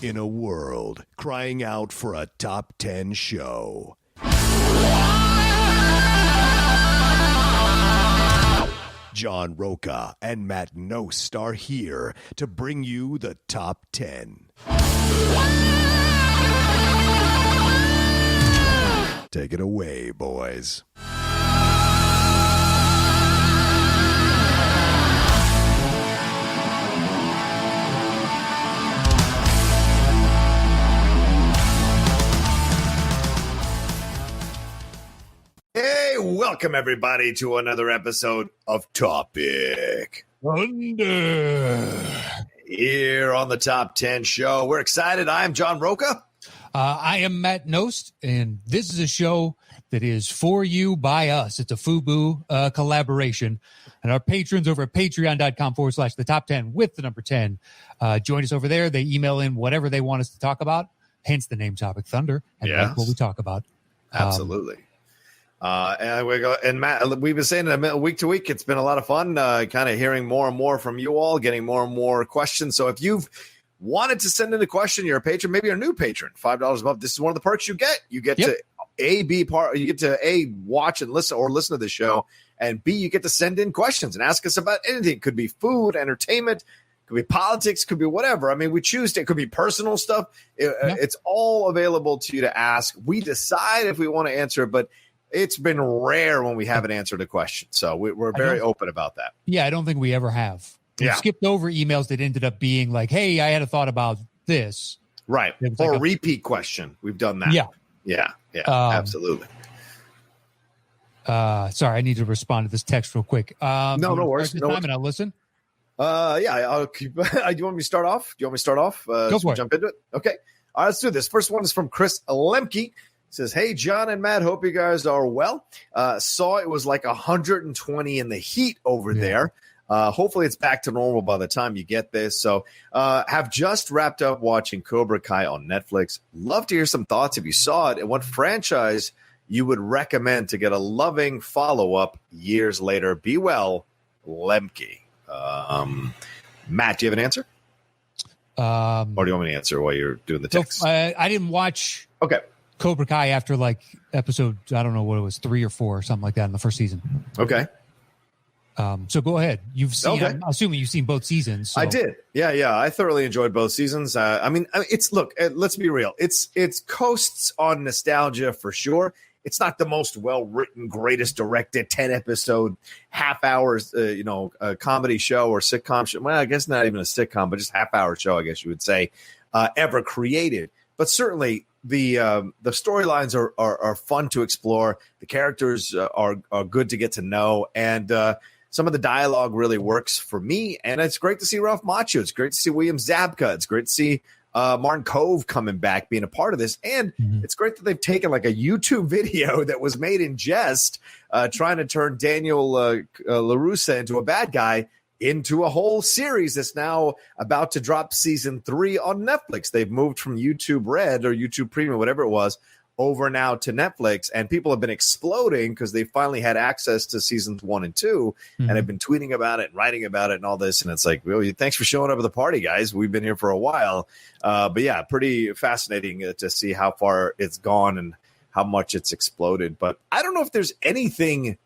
in a world crying out for a top 10 show. John Roca and Matt Nost are here to bring you the top 10. Take it away, boys. Hey, welcome everybody to another episode of Topic Thunder here on the Top 10 Show. We're excited. I am John Roca. I am Matt Nost, and this is a show that is for you by us. It's a FUBU collaboration, and our patrons over at patreon.com/the top 10 with the number 10 join us over there. They email in whatever they want us to talk about, hence the name Topic Thunder, and that's what we talk about. Absolutely. And Matt, we've been saying it week to week. It's been a lot of fun, kind of hearing more and more from you all, getting more and more questions. So if you've wanted to send in a question, you're a patron, maybe you're a new patron, $5 above. This is one of the perks you get. You get to be part. You get to watch and listen to the show, and B, you get to send in questions and ask us about anything. It could be food, entertainment, could be politics, could be whatever. I mean, we choose to. It could be personal stuff. It's all available to you to ask. We decide if we want to answer, but it's been rare when we haven't answered a question. So we're very open about that. Yeah, I don't think we ever have. We've skipped over emails that ended up being like, hey, I had a thought about this. Right. Or like a repeat question. We've done that. Yeah, absolutely. Sorry, I need to respond to this text real quick. No worries. And I'll listen. I'll keep. Do you want me to start off? Go for it. Jump into it. Okay. All right, let's do this. First one is from Chris Lemke. Says, hey, John and Matt, hope you guys are well. Saw it was like 120 in the heat over there. Hopefully it's back to normal by the time you get this. So have just wrapped up watching Cobra Kai on Netflix. Love to hear some thoughts if you saw it and what franchise you would recommend to get a loving follow-up years later. Be well, Lemke. Matt, do you have an answer? Or do you want me to answer while you're doing the text? I didn't watch Cobra Kai after like episode, I don't know what it was, 3 or 4 or something like that in the first season. Okay. So go ahead. You've seen, I'm assuming you've seen both seasons. So. I did. Yeah. I thoroughly enjoyed both seasons. Let's be real. It's coasts on nostalgia for sure. It's not the most well-written, greatest directed 10-episode, half hours, comedy show or sitcom show. Well, I guess not even a sitcom, but just half-hour show, I guess you would say, ever created. But certainly the storylines are fun to explore. The characters are good to get to know, and some of the dialogue really works for me. And it's great to see Ralph Macchio. It's great to see William Zabka. It's great to see Martin Kove coming back, being a part of this. And it's great that they've taken like a YouTube video that was made in jest, trying to turn Daniel LaRussa into a bad guy, into a whole series that's now about to drop season 3 on Netflix. They've moved from YouTube Red or YouTube Premium, whatever it was, over now to Netflix, and people have been exploding because they finally had access to seasons 1 and 2 and have been tweeting about it and writing about it and all this. And it's like, well, thanks for showing up at the party, guys. We've been here for a while. But yeah, pretty fascinating to see how far it's gone and how much it's exploded. But I don't know if there's anything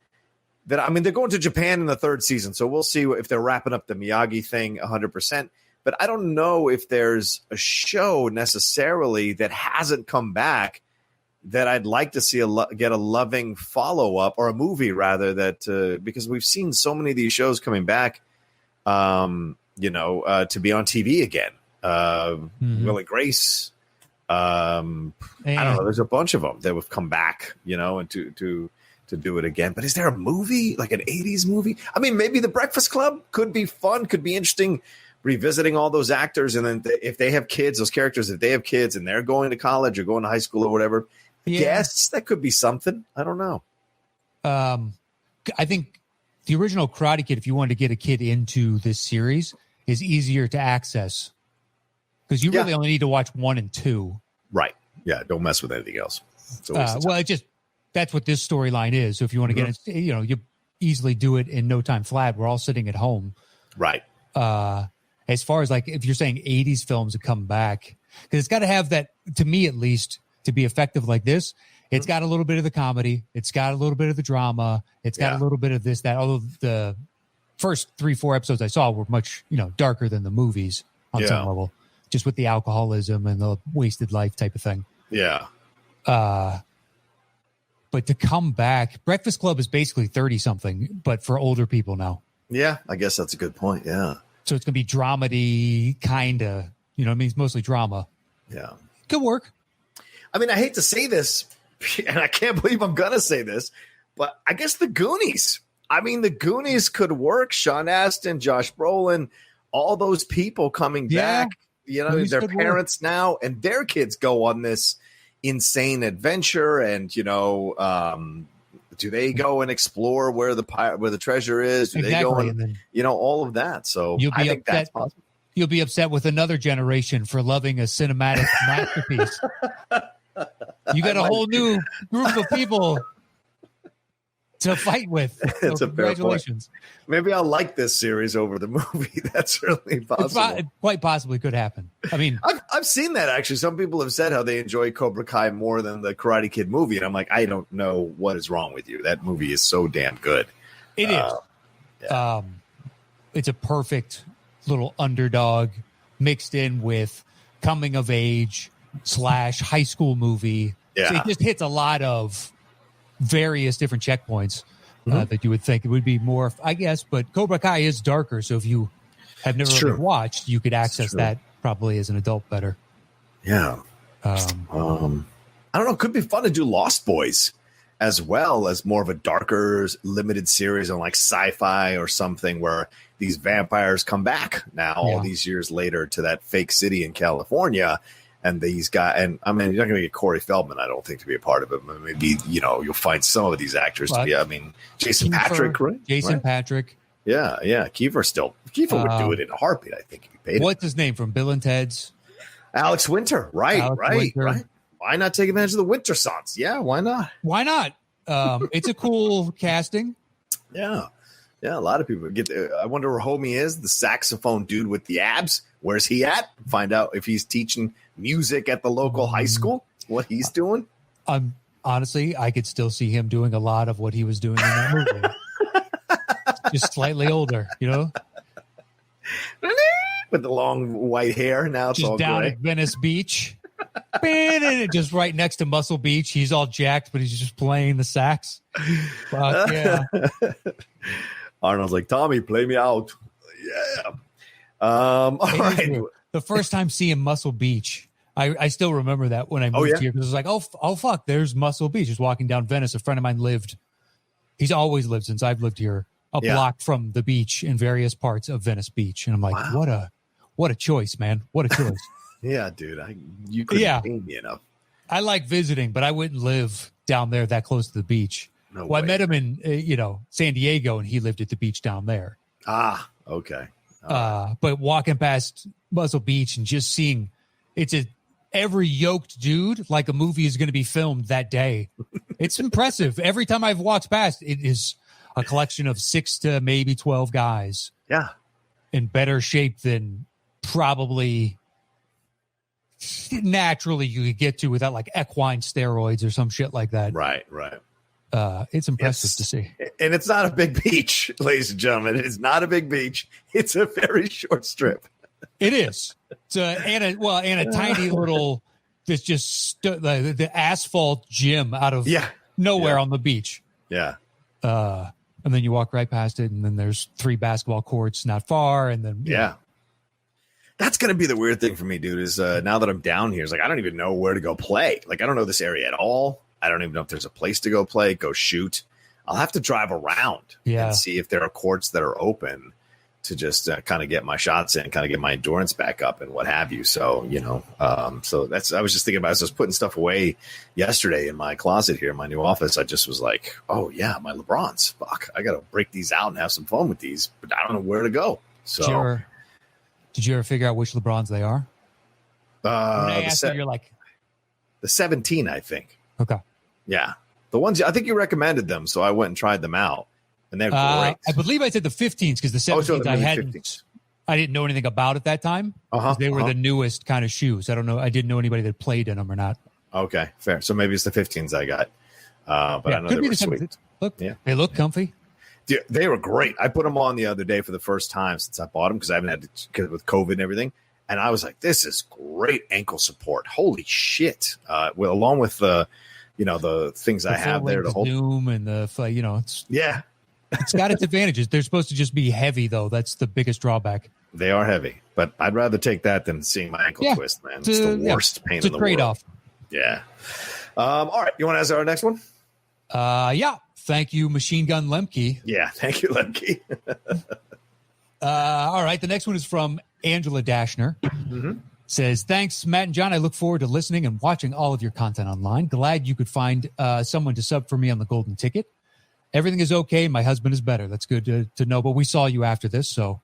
that, I mean, they're going to Japan in the 3rd season, so we'll see if they're wrapping up the Miyagi thing 100%. But I don't know if there's a show necessarily that hasn't come back that I'd like to see get a loving follow-up, or a movie rather, that because we've seen so many of these shows coming back, to be on TV again. Will and Grace. I don't know. There's a bunch of them that have come back, and to do it again. But is there a movie, like an 80s movie? I mean, maybe The Breakfast Club could be fun, could be interesting, revisiting all those actors. And then if they have kids, those characters, if they have kids and they're going to college or going to high school or whatever, yes, that could be something. I don't know. I think the original Karate Kid, if you wanted to get a kid into this series, is easier to access because you really only need to watch 1 and 2. Right. Yeah. Don't mess with anything else. That's what this storyline is. So if you want to get it, you easily do it in no time flat. We're all sitting at home. Right. As far as like, if you're saying 80s films that come back, because it's got to have that, to me at least, to be effective like this. It's got a little bit of the comedy. It's got a little bit of the drama. It's got a little bit of this, that. Although the first 3-4 episodes I saw were much, darker than the movies on some level, just with the alcoholism and the wasted life type of thing. Yeah. But to come back, Breakfast Club is basically 30-something, but for older people now. Yeah, I guess that's a good point. Yeah. So it's going to be dramedy, kind of. I mean, it's mostly drama. Yeah. Could work. I mean, I hate to say this, and I can't believe I'm going to say this, but I guess the Goonies. I mean, the Goonies could work. Sean Astin, Josh Brolin, all those people coming back. Goonies their parents now, and their kids go on this insane adventure. And, do they go and explore where the treasure is? Do they go and all of that? So I think that's possible. You'll be upset with another generation for loving a cinematic masterpiece. You got a whole new group of people to fight with. It's so a fair congratulations. Point. Maybe I'll like this series over the movie. That's certainly possible. It quite possibly could happen. I mean, I've seen that actually. Some people have said how they enjoy Cobra Kai more than the Karate Kid movie, and I'm like, I don't know what is wrong with you. That movie is so damn good. It is. Yeah. It's a perfect little underdog mixed in with coming of age / high school movie. Yeah. So it just hits a lot of various different checkpoints that you would think it would be more, I guess. But Cobra Kai is darker, so if you have never really watched, you could access that probably as an adult better. Yeah. I don't know. It could be fun to do Lost Boys as well as more of a darker limited series on like sci-fi or something where these vampires come back now all these years later to that fake city in California. And these guys, and I mean, you're not going to get Corey Feldman, I don't think, to be a part of it. Maybe, you'll find some of these actors to be, Jason Patrick, right? Jason Patrick. Yeah. Kiefer would do it in a heartbeat, I think, if he paid What's his name from Bill and Ted's? Alex Winter. Right. Why not take advantage of the Winter songs? Yeah, why not? Why not? It's a cool casting. Yeah, a lot of people get. I wonder where Homie is, the saxophone dude with the abs. Where's he at? Find out if he's teaching music at the local high school. What he's doing. Honestly, I could still see him doing a lot of what he was doing in that movie. Just slightly older, with the long white hair. Now it's just all down gray. at Venice Beach. Just right next to Muscle Beach. He's all jacked, but he's just playing the sax. Fuck yeah. Arnold's like, Tommy, play me out. Yeah. All right. The first time seeing Muscle Beach, I still remember that when I moved here, because it was like, oh fuck, there's Muscle Beach. Just walking down Venice. A friend of mine he's always lived since I've lived here, a block from the beach in various parts of Venice Beach. And I'm like, what a choice, man. What a choice. Yeah, dude. You couldn't pay me enough. I like visiting, but I wouldn't live down there that close to the beach. No way. I met him in, San Diego, and he lived at the beach down there. Ah, okay. But walking past Muscle Beach and just seeing every yoked dude, like a movie is going to be filmed that day. It's impressive. Every time I've walked past, it is a collection of 6 to maybe 12 guys. Yeah. In better shape than probably naturally you could get to without like equine steroids or some shit like that. Right. It's impressive to see. And it's not a big beach, ladies and gentlemen. It's not a big beach. It's a very short strip. It is. It's and a tiny little, this just the asphalt gym out of nowhere on the beach. Yeah. And then you walk right past it, and then there's 3 basketball courts not far, and then That's going to be the weird thing for me, dude, is now that I'm down here, it's like I don't even know where to go play. Like, I don't know this area at all. I don't even know if there's a place to go play, go shoot. I'll have to drive around and see if there are courts that are open to just kind of get my shots in, kind of get my endurance back up and what have you. So, so I was just thinking about, as I was putting stuff away yesterday in my closet here in my new office, I just was like, oh yeah, my LeBrons, fuck, I got to break these out and have some fun with these, but I don't know where to go. So did you ever figure out which LeBrons they are? You're like the 17, I think. Okay. Yeah. The ones, I think you recommended them, so I went and tried them out. And they're great. I believe I said the 15s because the 17s I hadn't I didn't know anything about at that time. They were the newest kind of shoes. I don't know. I didn't know anybody that played in them or not. Okay, fair. So maybe it's the 15s I got. But I know they were sweet. Look, they look comfy. Dude, they were great. I put them on the other day for the first time since I bought them because I haven't had to, with COVID and everything. And I was like, this is great ankle support. Holy shit. Well, along with the things I have there to hold. Zoom and it's got its advantages. They're supposed to just be heavy, though. That's the biggest drawback. They are heavy, but I'd rather take that than seeing my ankle twist, man. It's the worst pain in the world. It's a trade-off. Yeah. All right. You want to ask our next one? Yeah. Thank you, Machine Gun Lemke. Yeah. Thank you, Lemke. All right. The next one is from Angela Dashner. Says, thanks, Matt and John. I look forward to listening and watching all of your content online. Glad you could find someone to sub for me on the golden ticket. Everything is okay. My husband is better. That's good to know. But we saw you after this, so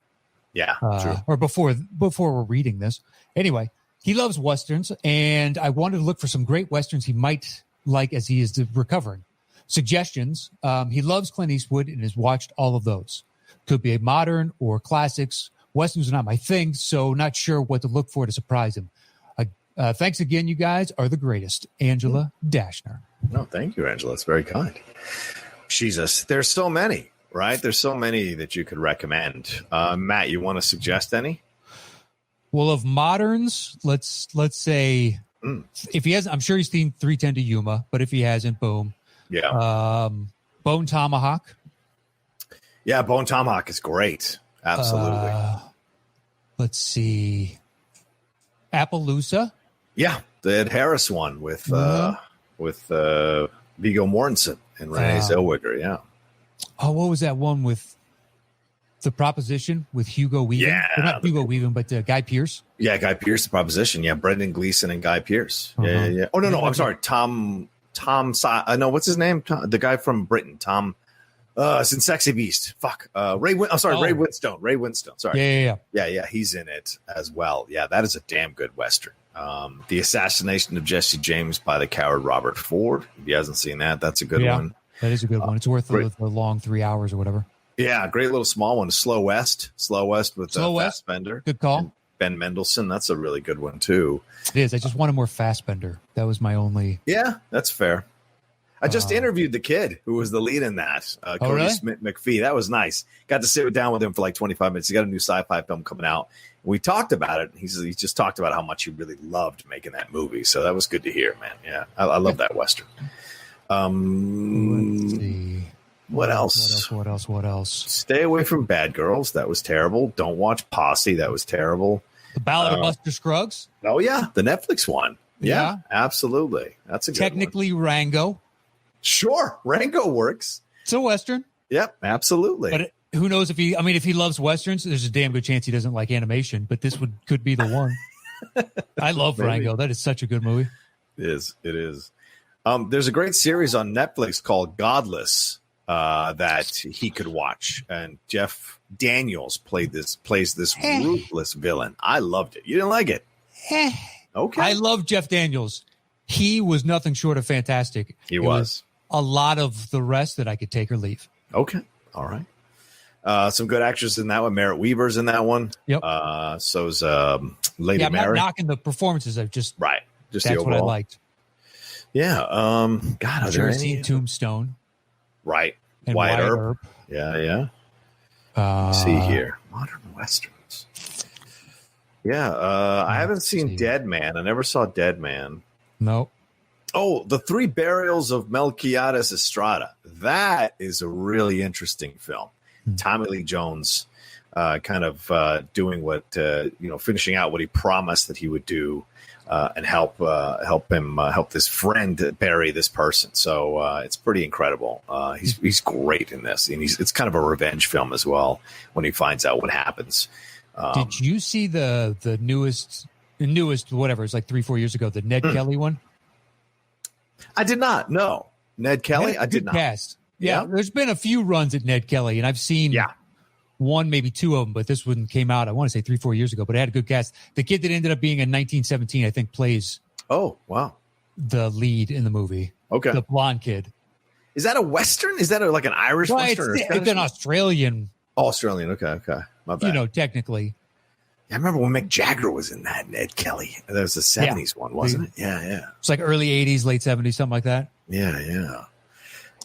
yeah, true. Or before we're reading this. Anyway, he loves westerns, and I wanted to look for some great westerns he might like as he is recovering. Suggestions. He loves Clint Eastwood and has watched all of those. Could be a modern or classics. Westerns are not my thing, so not sure what to look for to surprise him. Thanks again, you guys are the greatest. Angela Dashner. No, thank you, Angela. That's very kind. Jesus, there's so many, right? There's so many that you could recommend. Matt, you want to suggest any? Well, of moderns, let's say if he hasn't, I'm sure he's seen 310 to Yuma, but if he hasn't, boom. Yeah. Bone Tomahawk. Yeah, Bone Tomahawk is great. Absolutely. Let's see. Appaloosa. Yeah, the Ed Harris one with Viggo Mortensen and Renee Zellweger. Yeah. Oh, what was that one with The Proposition with Hugo Weaving? Yeah, not Hugo Weaving, but Guy Pearce. Yeah, Guy Pearce, The Proposition. Yeah, Brendan Gleeson and Guy Pearce. Yeah. Oh no, I'm sorry, Tom. No, what's his name? The guy from Britain, Tom. It's in Sexy Beast. Fuck. Ray Winstone. Ray Winstone. Sorry. Yeah. He's in it as well. Yeah, that is a damn good Western. The Assassination of Jesse James by the Coward Robert Ford. If you hasn't seen that, that's a good one. That is a good one. It's worth the long 3 hours or whatever. Yeah, great little small one. Slow West with Fassbender. Good call. And Ben Mendelsohn. That's a really good one too. It is. I just wanted more Fassbender. That was my only. Yeah, that's fair. I just interviewed the kid who was the lead in that, Cody really? Smith McPhee. That was nice. Got to sit down with him for like 25 minutes. He got a new sci-fi film coming out. We talked about it. He just talked about how much he really loved making that movie. So that was good to hear, man. Yeah, I love that Western. Let's see. What else? What else? Stay away from Bad Girls. That was terrible. Don't watch Posse. That was terrible. The Ballad of Buster Scruggs. Oh, yeah. The Netflix one. Yeah, absolutely. That's a good Technically, one. Rango. Sure. Rango works. It's a Western. Yep, absolutely. But who knows if he loves Westerns, there's a damn good chance he doesn't like animation, but this could be the one. I love Rango. That is such a good movie. It is. There's a great series on Netflix called Godless that he could watch. And Jeff Daniels plays this ruthless villain. I loved it. You didn't like it? Okay. I love Jeff Daniels. He was nothing short of fantastic. He was. A lot of the rest that I could take or leave. Okay. All right. Some good actors in that one. Merritt Weaver's in that one. Yep. So's Lady I'm Mary. not knocking the performances. Just that's the what I liked. Yeah. God, are there any? Tombstone. Right. And Wyatt Earp. Yeah. Let's see here. Modern Westerns. Yeah. I haven't seen Dead Man. I never saw Dead Man. No. Oh, The Three Burials of Melquiades Estrada. That is a really interesting film. Tommy Lee Jones kind of doing what, finishing out what he promised that he would do and help this friend bury this person. So it's pretty incredible. He's great in this. And it's kind of a revenge film as well when he finds out what happens. Did you see the newest, whatever, it's like 3-4 years ago, the Ned Kelly one? I did not. No. Ned Kelly? I did not. Cast. Yeah, there's been a few runs at Ned Kelly, and I've seen one, maybe two of them, but this one came out, I want to say 3-4 years ago, but it had a good cast. The kid that ended up being in 1917, I think, plays the lead in the movie. Okay. The blonde kid. Is that a Western? Is that like an Irish Western? It's an Australian. Australian. Okay. My bad. Technically. I remember when Mick Jagger was in that, and Ed Kelly. That was the 70s one, wasn't it? Yeah. It's like early 80s, late 70s, something like that. Yeah.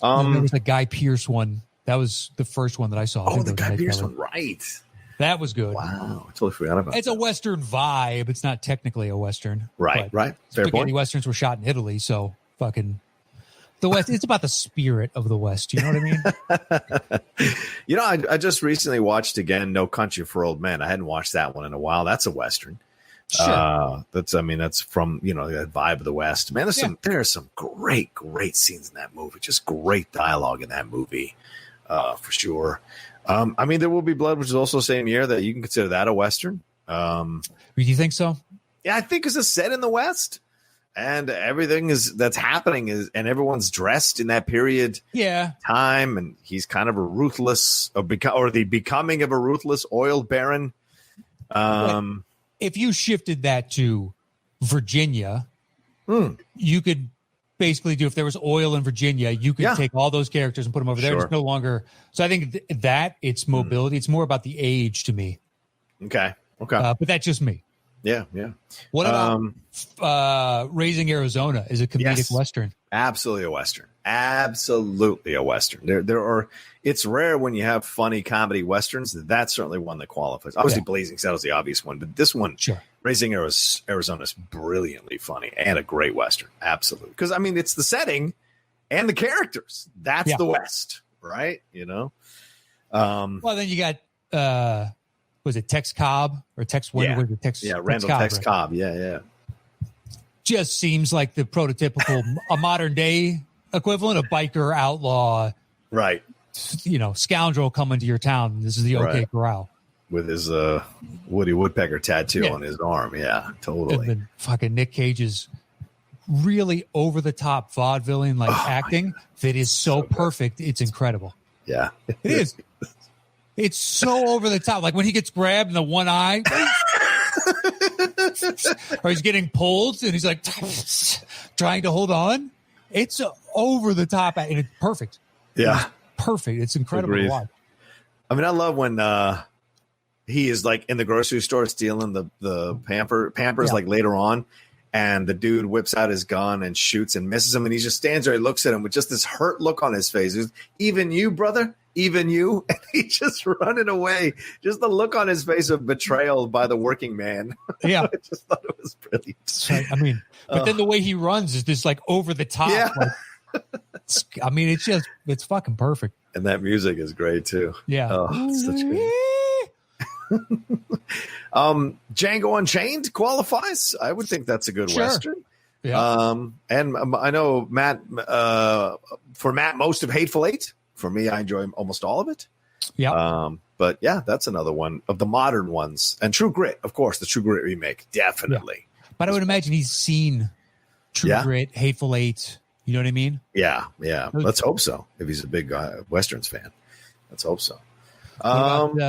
There was a Guy Pearce one. That was the first one that I saw. Oh, the Guy Pearce one, right. That was good. Wow. I totally forgot about It's a Western vibe. It's not technically a Western. Right. Fair Spaghetti point. Westerns were shot in Italy, so fucking the West. It's about the spirit of the West. You know what I mean? I just recently watched again No Country for Old Men. I hadn't watched that one in a while. That's a Western. Sure. That's from, that vibe of the West. Man, there are some great scenes in that movie. Just great dialogue in that movie, for sure. There Will Be Blood, which is also the same year, that you can consider that a Western. Do you think so? Yeah, I think it's set in the West, and everything that's happening and everyone's dressed in that period time, and he's kind of a ruthless, or the becoming of a ruthless oil baron. If you shifted that to Virginia, you could basically do, if there was oil in Virginia, you could take all those characters and put them over there. It's no longer. So I think that it's mobility. It's more about the age to me. Okay. But that's just me. Yeah. What about Raising Arizona? Is a comedic Western? Absolutely a Western. Absolutely a Western. There are. It's rare when you have funny comedy Westerns. That's certainly one that qualifies. Obviously, Blazing Saddles the obvious one, but this one, Raising Arizona, is brilliantly funny and a great Western. Absolutely. Because, it's the setting and the characters. That's the West, right? Well, then you got, was it Tex Cobb or Tex Winter? Randall Tex Cobb. Yeah. Just seems like the prototypical, a modern day equivalent of biker outlaw. Right. Scoundrel coming to your town. This is the OK Corral. With his Woody Woodpecker tattoo on his arm. Yeah, totally. And then fucking Nick Cage's really over the top vaudevillian acting that is so perfect. It's incredible. Yeah. It is. It's so over the top. Like when he gets grabbed in the one eye, or he's getting pulled and he's like trying to hold on. It's over the top and it's perfect. Yeah. It's perfect. It's incredible to watch. I love when he is like in the grocery store stealing the Pampers like later on, and the dude whips out his gun and shoots and misses him, and he just stands there and looks at him with just this hurt look on his face. Even you, brother? Even you? And he's just running away. Just the look on his face of betrayal by the working man. Yeah. I just thought it was brilliant. But then the way he runs is just like over the top. Yeah. It's fucking perfect. And that music is great too. Yeah. Oh, it's such good. Django Unchained qualifies. I would think that's a good Western. Yeah. And I know Matt, for Matt, most of Hateful Eight. For me, I enjoy almost all of it. Yeah. But yeah, that's another one of the modern ones. And True Grit, of course, the True Grit remake, definitely. Yeah. But I would imagine he's seen True Grit, Hateful Eight. You know what I mean? Yeah. Let's hope so. If he's a big Westerns fan, let's hope so. And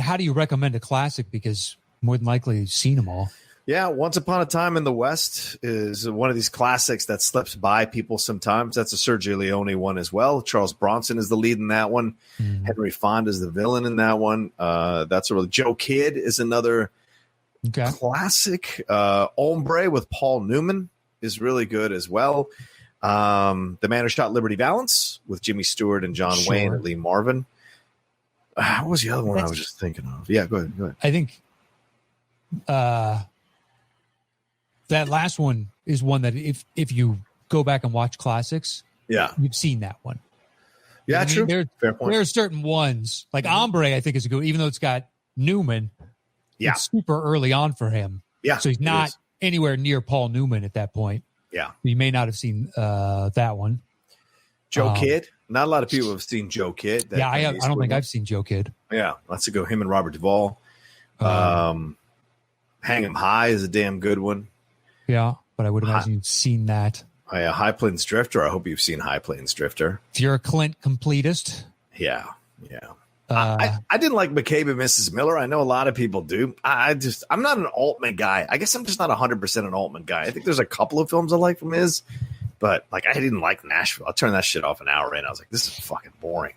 how do you recommend a classic? Because more than likely you've seen them all. Yeah, Once Upon a Time in the West is one of these classics that slips by people sometimes. That's a Sergio Leone one as well. Charles Bronson is the lead in that one. Henry Fonda is the villain in that one. Joe Kidd is another classic. Hombre with Paul Newman is really good as well. The Man Who Shot Liberty Valance with Jimmy Stewart and John Wayne and Lee Marvin. What was the other one I was just thinking of? Yeah, go ahead. I think that last one is one that if you go back and watch classics, you've seen that one. Yeah, true. Fair point. There are certain ones, like Hombre, I think is a good, even though it's got Newman, it's super early on for him. Yeah. So he's not anywhere near Paul Newman at that point. Yeah. You may not have seen that one. Joe Kidd. Not a lot of people have seen Joe Kidd. I don't think I've seen Joe Kidd. Yeah. Let's go him and Robert Duvall. Hang 'em High is a damn good one. Yeah, but I would imagine you've seen that. High Plains Drifter. I hope you've seen High Plains Drifter. If you're a Clint completist. Yeah. I didn't like McCabe and Mrs. Miller. I know a lot of people do. I'm not an Altman guy. I guess I'm just not 100% an Altman guy. I think there's a couple of films I like from his, but I didn't like Nashville. I turned that shit off an hour in. I was like, this is fucking boring.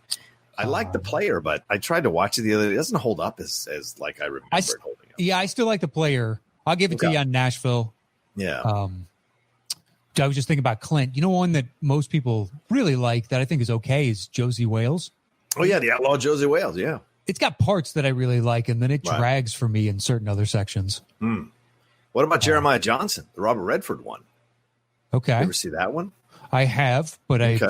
I like The Player, but I tried to watch it the other day. It doesn't hold up as like I remember it holding up. Yeah, I still like the player. I'll give it to you on Nashville. Yeah. I was just thinking about Clint. You know, one that most people really like that I think is okay is Josie Wales. Oh, yeah, the Outlaw Josie Wales, yeah. It's got parts that I really like, and then it drags for me in certain other sections. What about Jeremiah Johnson, the Robert Redford one? Okay. You ever see that one? I have, but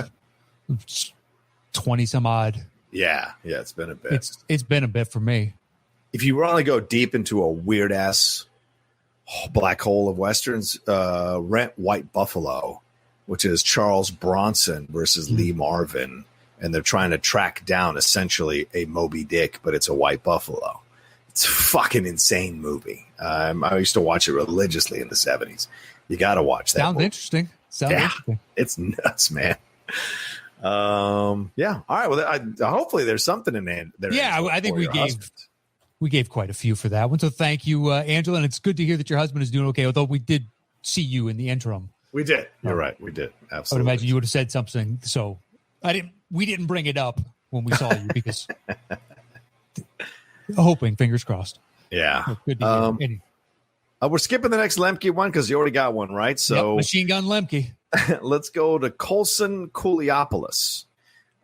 20 some odd. Yeah, it's been a bit. It's been a bit for me. If you want to go deep into a weird ass black hole of westerns, rent White Buffalo, which is Charles Bronson versus Lee Marvin, and they're trying to track down essentially a Moby Dick, but it's a white buffalo. It's a fucking insane movie. I used to watch it religiously in the 70s. You got to watch that. Sounds interesting. Interesting. It's nuts, man. Yeah. All right. Well, hopefully there's something in there. Yeah, I think we gave quite a few for that one. So thank you, Angela. And it's good to hear that your husband is doing okay, although we did see you in the interim. We did. You're right. We did. Absolutely. I would imagine you would have said something. So we didn't bring it up when we saw you because hoping, fingers crossed. Yeah. Good to hear. We're skipping the next Lemke one because you already got one, right? So Machine Gun Lemke. Let's go to Colson Cooliopolis.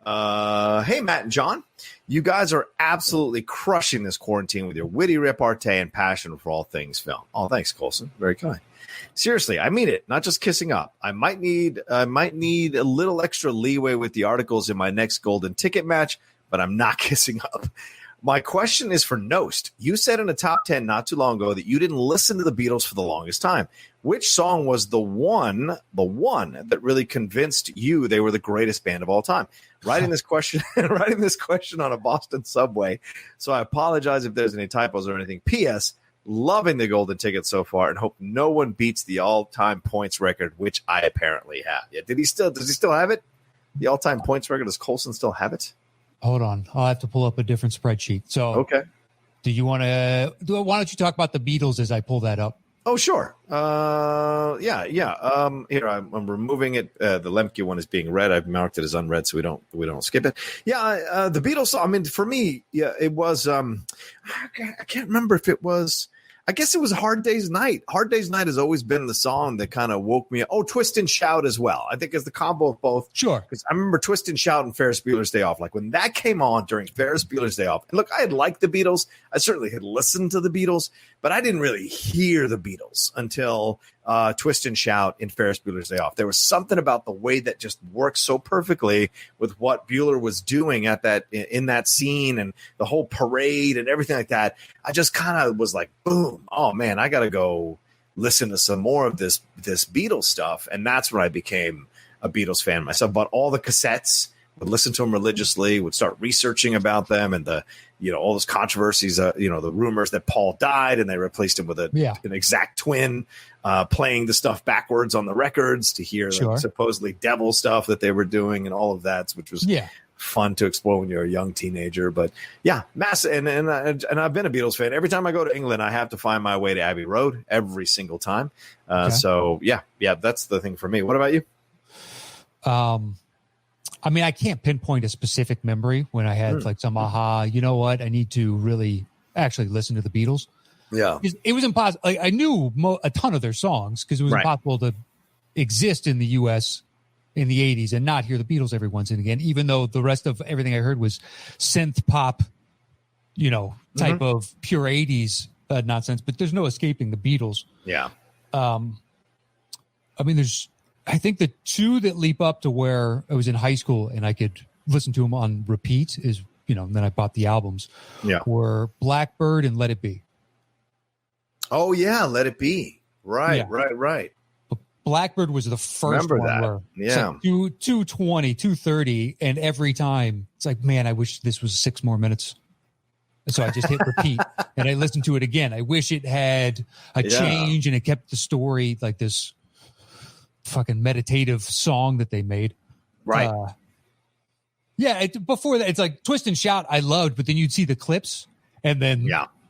Hey, Matt and John. You guys are absolutely crushing this quarantine with your witty repartee and passion for all things film. Oh, thanks, Colson. Very kind. Seriously, I mean it, not just kissing up. I might need a little extra leeway with the articles in my next golden ticket match, but I'm not kissing up. My question is for Nost. You said in a top 10 not too long ago that you didn't listen to the Beatles for the longest time. Which song was the one that really convinced you they were the greatest band of all time? Writing this question on a Boston subway. So I apologize if there's any typos or anything. P.S. Loving the golden ticket so far and hope no one beats the all-time points record, which I apparently have. Yeah, does he still have it? The all-time points record, does Colson still have it? Hold on. I'll have to pull up a different spreadsheet. So okay. Do you want to why don't you talk about the Beatles as I pull that up? Oh, sure. Yeah. Here I'm removing it. The Lemke one is being read. I've marked it as unread, so we don't skip it. Yeah. The Beatles song. I mean, for me, yeah, it was. I can't remember if it was. I guess it was Hard Day's Night. Hard Day's Night has always been the song that kind of woke me up. Oh, Twist and Shout as well. I think it's the combo of both. Sure. Because I remember Twist and Shout and Ferris Bueller's Day Off. Like when that came on during Ferris Bueller's Day Off. And look, I had liked the Beatles. I certainly had listened to the Beatles, but I didn't really hear the Beatles until Twist and Shout in Ferris Bueller's Day Off. There was something about the way that just worked so perfectly with what Bueller was doing in that scene and the whole parade and everything like that. I just kind of was like, boom, oh man, I got to go listen to some more of this Beatles stuff. And that's when I became a Beatles fan myself. Bought all the cassettes, would listen to them religiously, would start researching about them and all those controversies, the rumors that Paul died and they replaced him with an exact twin, playing the stuff backwards on the records to hear the supposedly devil stuff that they were doing and all of that, which was fun to explore when you're a young teenager. But yeah, massive. And I've been a Beatles fan. Every time I go to England, I have to find my way to Abbey Road every single time. So yeah, that's the thing for me. What about you? I mean, I can't pinpoint a specific memory when I had like some aha, you know what? I need to really actually listen to the Beatles. Yeah. It was impossible. Like, I knew a ton of their songs because it was impossible to exist in the U.S. in the 80s and not hear the Beatles every once and again, even though the rest of everything I heard was synth pop, type of pure 80s nonsense. But there's no escaping the Beatles. Yeah. I mean, I think the two that leap up to where I was in high school and I could listen to them on repeat is, and then I bought the albums, were Blackbird and Let It Be. Oh, yeah, Let It Be. Right. But Blackbird was the first one where it's like 220, 230, and every time it's like, man, I wish this was 6 more minutes. So I just hit repeat and I listened to it again. I wish it had a change and it kept the story like this fucking meditative song that they made. Right. Before that, it's like Twist and Shout I loved, but then you'd see the clips and then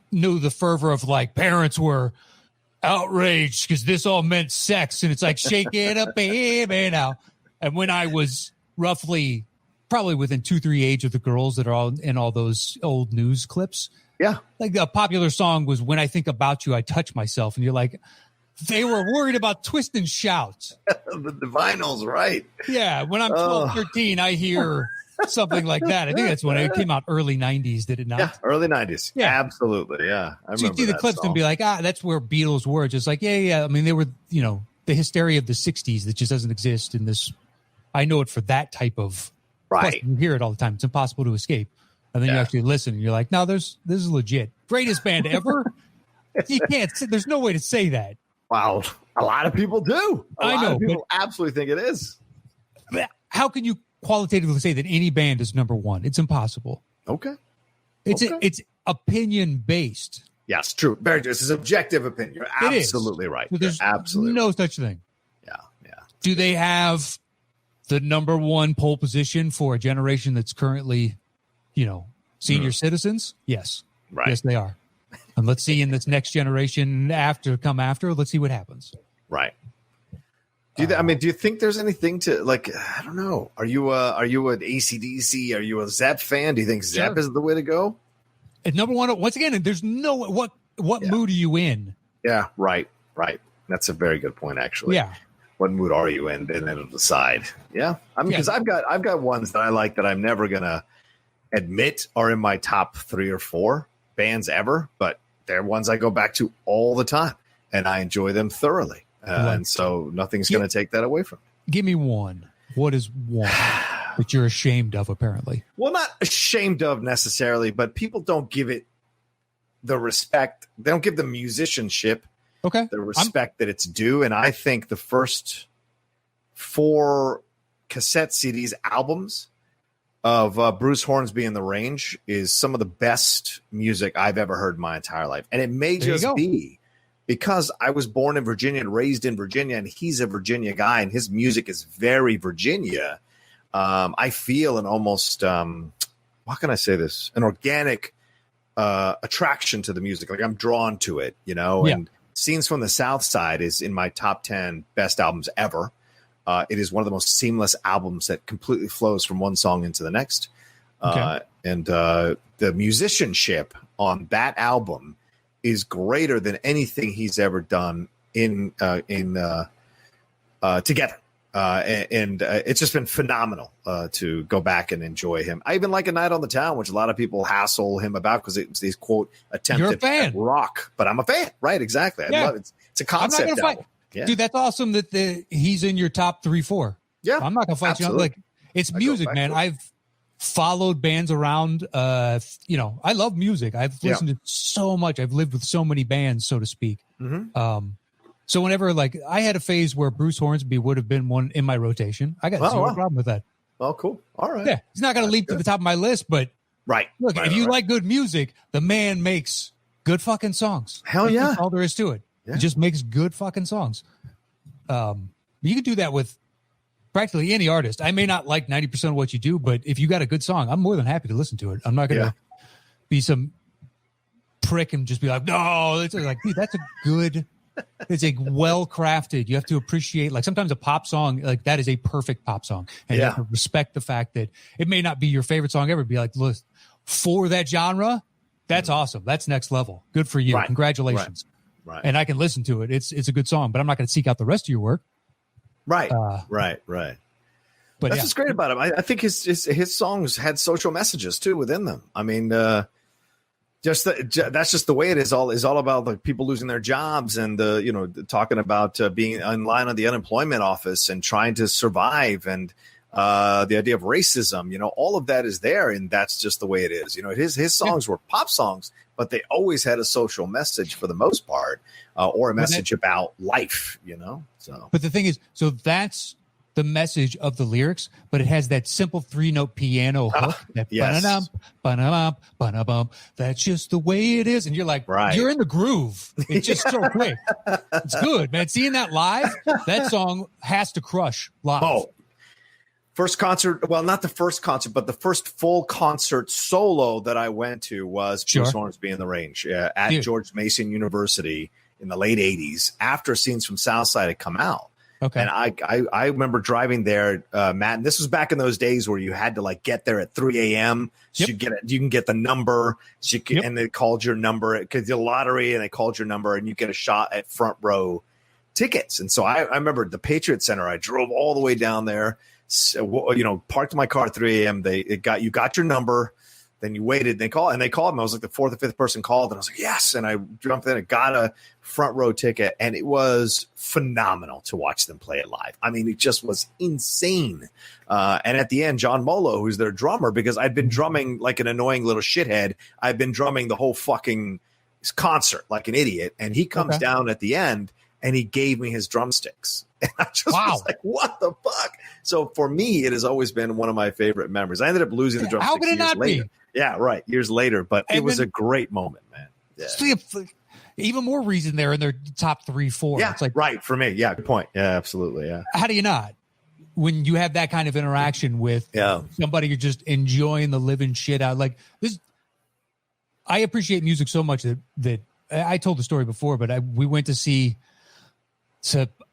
knew the fervor of like parents were outraged because this all meant sex. And it's like, shake it up, baby, now. And when I was probably within 2-3 age of the girls that are all in all those old news clips, Yeah. Like a popular song was When I Think About You, I Touch Myself. And you're like, they were worried about twist and shouts. the vinyls, right. Yeah. When I'm 12, 13, I hear something like that. I think that's when it came out early 90s, did it not? Yeah, early 90s. Yeah. Absolutely. Yeah. I remember so you see the clips song. and be like, that's where Beatles were. Just like, yeah. I mean, they were, the hysteria of the 60s that just doesn't exist in this. I know it for that type of. Right. Plus, you hear it all the time. It's impossible to escape. And then you actually listen and you're like, no, this is legit. Greatest band ever. You can't, there's no way to say that. Wow. A lot of people do. A lot of people absolutely think it is. How can you qualitatively say that any band is number one? It's impossible. Okay. It's opinion based. Yes, true. Very true. This is objective opinion. You're absolutely right. So there's absolutely no such thing. Yeah. Do they have the number one pole position for a generation that's currently, senior citizens? Yes. Right. Yes, they are. And let's see in this next generation after, let's see what happens. Right. Do you think there's anything to like? I don't know. Are you an AC/DC? Are you a Zepp fan? Do you think Zepp is the way to go? At number one, once again, there's no what mood are you in? Yeah, right. That's a very good point, actually. Yeah. What mood are you in? And then it'll decide. Yeah, I mean, because I've got ones that I like that I'm never gonna admit are in my top 3 or 4 bands ever, but they're ones I go back to all the time, and I enjoy them thoroughly. And so nothing's going to take that away from me. Give me one. What is one that you're ashamed of, apparently? Well, not ashamed of necessarily, but people don't give it the respect. They don't give the musicianship the respect that it's due. And I think the first 4 cassette CDs albums of Bruce Hornsby and the Range is some of the best music I've ever heard in my entire life. And it may just be because I was born in Virginia and raised in Virginia, and he's a Virginia guy, and his music is very Virginia. I feel an almost, how can I say this? An organic attraction to the music. Like I'm drawn to it, and Scenes from the South Side is in my top 10 best albums ever. It is one of the most seamless albums that completely flows from one song into the next. And the musicianship on that album is greater than anything he's ever done in together. And it's just been phenomenal to go back and enjoy him. I even like A Night on the Town, which a lot of people hassle him about because it's these quote attempted at rock, but I'm a fan. Right. Exactly. I love it. It's a concept album. Yeah. Dude, that's awesome that he's in your top 3, 4. Yeah. I'm not going to fight you. Like it's music, man. I've followed bands around. I love music. I've listened to so much. I've lived with so many bands, so to speak. Mm-hmm. So whenever I had a phase where Bruce Hornsby would have been one in my rotation. I got zero problem with that. Oh, cool. All right. Yeah. He's not going to leap to the top of my list, but look, if you like good music, the man makes good fucking songs. Hell yeah. That's all there is to it. Yeah. He just makes good fucking songs. You can do that with practically any artist. I may not like 90% of what you do, but if you got a good song, I'm more than happy to listen to it. I'm not going to be some prick and just be like, no, it's like, dude, that's a good, it's a well-crafted, you have to appreciate, like sometimes a pop song, like that is a perfect pop song. And you have to respect the fact that it may not be your favorite song ever. Be like, look, for that genre, that's awesome. That's next level. Good for you. Right. Congratulations. Right. And I can listen to it. It's a good song, but I'm not going to seek out the rest of your work. Right. Right. But that's what's great about him. I think his songs had social messages too within them. I mean, that's just the way it is. All about like people losing their jobs and talking about being in line on the unemployment office and trying to survive and the idea of racism. All of that is there, and that's just the way it is. His songs were pop songs, but they always had a social message for the most part, or a message about life. So. But the thing is, so that's the message of the lyrics, but it has that simple 3-note piano hook. That ba-da-dum, ba-da-bum. That's just the way it is. And you're like, you're in the groove. It's just so quick. It's good, man. Seeing that live, that song has to crush live. Oh, first concert. Well, not the first concert, but the first full concert solo that I went to was Bruce Hornsby in the Range at George Mason University in the late 80s after Scenes from Southside had come out. Okay. And I remember driving there, Matt, and this was back in those days where you had to like get there at 3 a.m. So Yep. you can get the number, so Yep. and they called your number because the lottery, and they called your number, and you get a shot at front row tickets. And so I remember the Patriot Center. I drove all the way down there, parked my car at 3 a.m. You got your number. Then you waited. They called me. I was like the fourth or fifth person called, and I was like, yes. And I jumped in and got a front row ticket, and it was phenomenal to watch them play it live. I mean, it just was insane. And at the end, John Molo, who's their drummer, because I'd been drumming like an annoying little shithead. I've been drumming the whole fucking concert like an idiot, and he comes down at the end, and he gave me his drumsticks. And I just was like, what the fuck? So for me, it has always been one of my favorite memories. I ended up losing the drumsticks. How could it not later. be? Yeah, right. Years later, but it was a great moment, man. Yeah. Even more reason they're in their top 3-4. Yeah, it's like, right. For me. Yeah, good point. Yeah, absolutely. Yeah. how do you not? When you have that kind of interaction with somebody you're just enjoying the living shit out. Like this, I appreciate music so much that I told the story before, but we went to see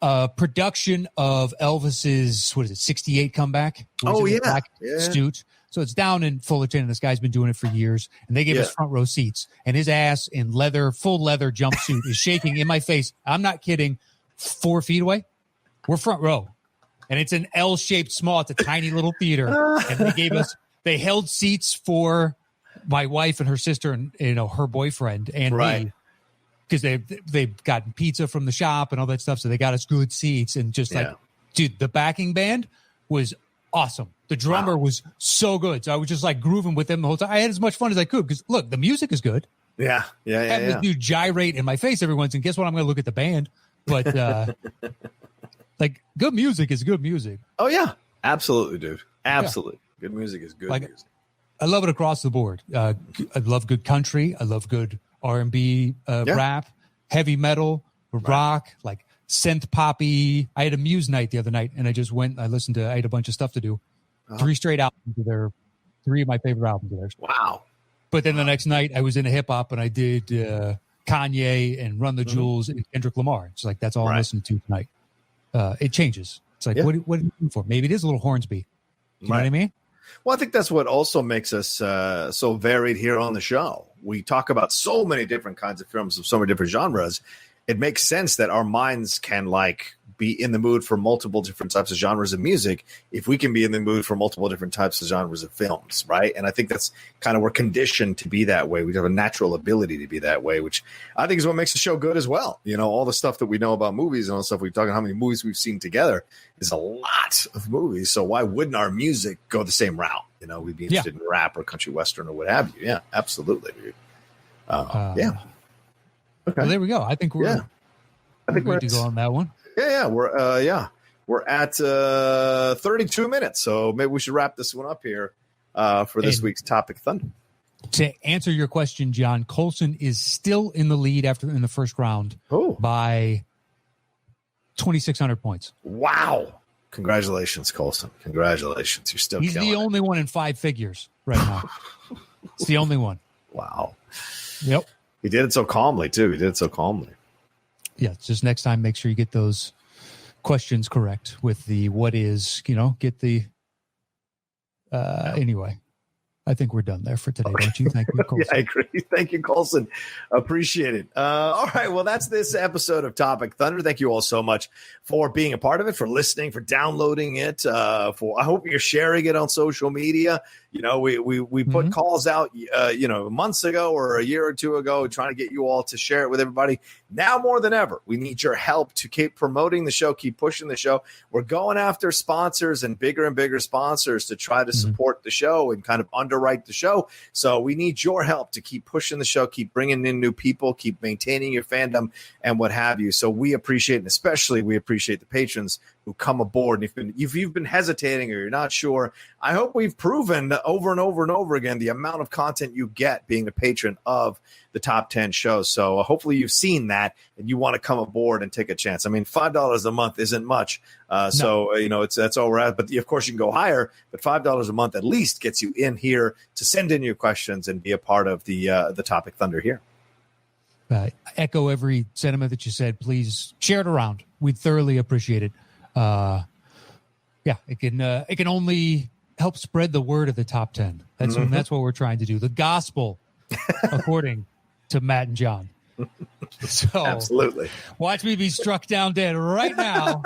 a production of Elvis's, 68 comeback? Oh, yeah. Black Suit. So it's down in Fullerton, and this guy's been doing it for years. And they gave us front row seats, and his ass in full leather jumpsuit is shaking in my face. I'm not kidding. 4 feet away. We're front row. And it's an L-shaped small. It's a tiny little theater. And they held seats for my wife and her sister and, her boyfriend and me. Because they've gotten pizza from the shop and all that stuff. So they got us good seats. And just dude, the backing band was awesome. The drummer was so good. So I was just like grooving with them the whole time. I had as much fun as I could because look, the music is good. Yeah. Having this dude gyrate in my face every once, and guess what? I'm going to look at the band. But like good music is good music. Oh yeah, absolutely, dude. Absolutely, good music is good music. I love it across the board. I love good country. I love good R&B, rap, heavy metal, rock, like synth poppy. I had a Muse night the other night, and I just went. I had a bunch of stuff to do. 3 straight albums of theirs. 3 of my favorite albums of theirs. Wow. But then the next night, I was into hip hop, and I did Kanye and Run the Jewels and Kendrick Lamar. It's like that's all I'm listening to tonight. It changes. It's like what are you looking for? Maybe it is a little Hornsby. You know what I mean? Well, I think that's what also makes us so varied here on the show. We talk about so many different kinds of films of so many different genres. It makes sense that our minds can be in the mood for multiple different types of genres of music if we can be in the mood for multiple different types of genres of films, right? And I think that's kind of we're conditioned to be that way. We have a natural ability to be that way, which I think is what makes the show good as well. All the stuff that we know about movies and all the stuff we've talked about, how many movies we've seen together is a lot of movies. So why wouldn't our music go the same route? We'd be interested in rap or country western or what have you. Yeah, absolutely, dude. Okay. Well, there we go. I think we're ready to go on that one. Yeah, we're at 32 minutes, so maybe we should wrap this one up here for this week's Topic Thunder. To answer your question, John, Coulson is still in the lead in the first round by 2,600 points. Wow! Congratulations, Coulson. Congratulations, you're still. He's the only one in 5 figures right now. It's the only one. Wow. Yep. He did it so calmly too. Yeah, just next time, make sure you get those questions correct with the what is, get the, anyway, I think we're done there for today, don't you? Thank you, Coulson. Yeah, I agree. Thank you, Coulson. Appreciate it. All right, well, that's this episode of Topic Thunder. Thank you all so much for being a part of it, for listening, for downloading it. I hope you're sharing it on social media. We put calls out, months ago or a year or two ago, trying to get you all to share it with everybody. Now more than ever, we need your help to keep promoting the show, keep pushing the show. We're going after sponsors and bigger sponsors to try to support the show and kind of underwrite the show. So we need your help to keep pushing the show, keep bringing in new people, keep maintaining your fandom and what have you. So we appreciate, and especially we appreciate the patrons who come aboard. And if you've been hesitating or you're not sure, I hope we've proven over and over and over again the amount of content you get being a patron of the Top 10 shows. So hopefully you've seen that and you want to come aboard and take a chance. I mean, $5 a month isn't much. So that's all we're at. But of course you can go higher, but $5 a month at least gets you in here to send in your questions and be a part of the Topic Thunder here. Echo every sentiment that you said. Please share it around. We'd thoroughly appreciate it. it can only help spread the word of the top 10. That's what we're trying to do. The gospel, according to Matt and John. So absolutely, watch me be struck down dead right now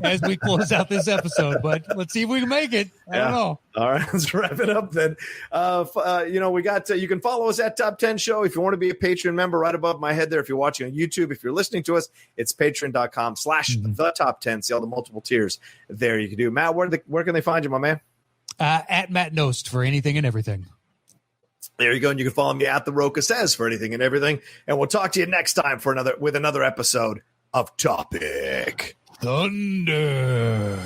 as we close out this episode. But let's see if we can make it. I don't know. All right, let's wrap it up then. We got you can follow us at Top 10 Show if you want to be a Patreon member. Right above my head there. If you're watching on YouTube, if you're listening to us, it's patreon.com/the top 10. See all the multiple tiers there you can do. Matt, where can they find you, my man? At Matt Nost for anything and everything. There you go. And you can follow me at The Roca Says for anything and everything. And we'll talk to you next time with another episode of Topic Thunder.